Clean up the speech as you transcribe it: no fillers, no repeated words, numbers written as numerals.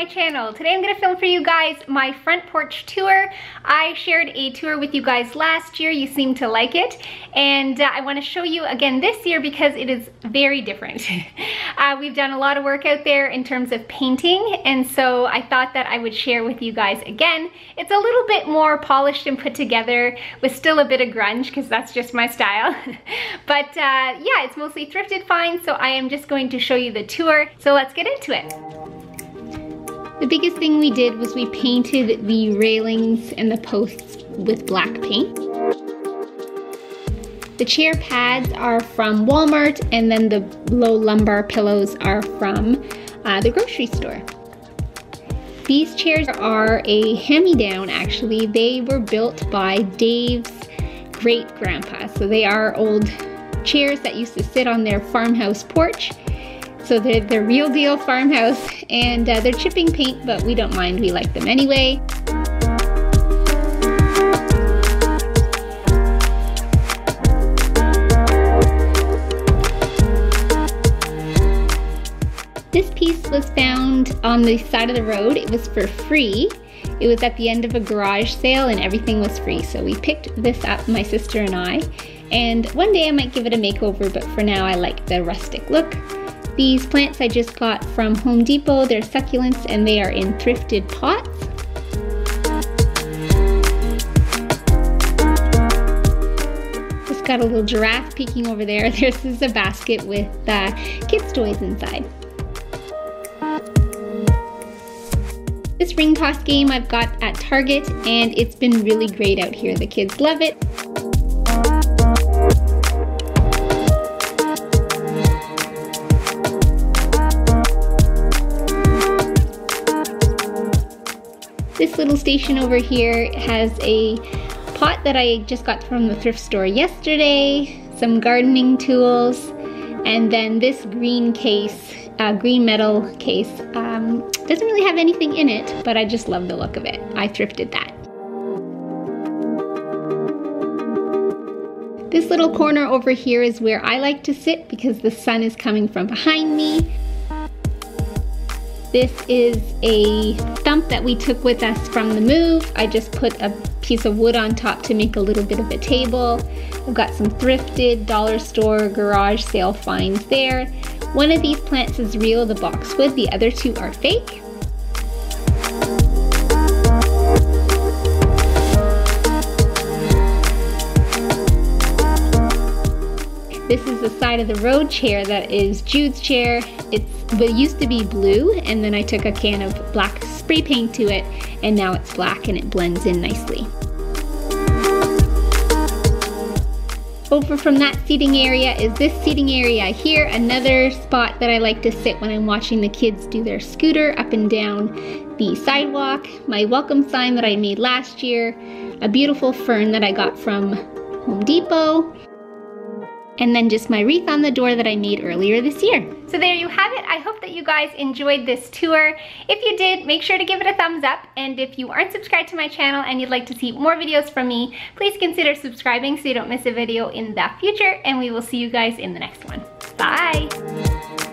my channel. Today I'm gonna film for you guys my front porch tour. I shared a tour with you guys last year. You seemed to like it. And I wanna show you again this year because it is very different. We've done a lot of work out there in terms of painting. And so I thought that I would share with you guys again. It's a little bit more polished and put together with still a bit of grunge because that's just my style. But yeah, it's mostly thrifted finds. So I am just going to show you the tour. So let's get into it. The biggest thing we did was we painted the railings and the posts with black paint. The chair pads are from Walmart, and then the low lumbar pillows are from the grocery store. These chairs are a hand-me-down actually. They were built by Dave's great-grandpa. So they are old chairs that used to sit on their farmhouse porch. So they're the real deal farmhouse, and they're chipping paint, but we don't mind, we like them anyway. This piece was found on the side of the road. It was for free. It was at the end of a garage sale and everything was free. So we picked this up, my sister and I. And one day I might give it a makeover, but for now I like the rustic look. These plants I just got from Home Depot. They're succulents and they are in thrifted pots. Just got a little giraffe peeking over there. This is a basket with kids' toys inside. This ring toss game I've got at Target and it's been really great out here. The kids love it. This little station over here has a pot that I just got from the thrift store yesterday, some gardening tools, and then this green case, green metal case. Doesn't really have anything in it, but I just love the look of it. I thrifted that. This little corner over here is where I like to sit because the sun is coming from behind me. This is a stump that we took with us from the move. I just put a piece of wood on top to make a little bit of a table. I've got some thrifted dollar store garage sale finds there. One of these plants is real, the boxwood. The other two are fake. This is the side of the road chair that is Jude's chair. It used to be blue, and then I took a can of black spray paint to it, and now it's black and it blends in nicely. Over from that seating area is this seating area here, another spot that I like to sit when I'm watching the kids do their scooter up and down the sidewalk. My welcome sign that I made last year, a beautiful fern that I got from Home Depot, and then just my wreath on the door that I made earlier this year. So there you have it. I hope that you guys enjoyed this tour. If you did, make sure to give it a thumbs up. And if you aren't subscribed to my channel and you'd like to see more videos from me, please consider subscribing so you don't miss a video in the future. And we will see you guys in the next one. Bye.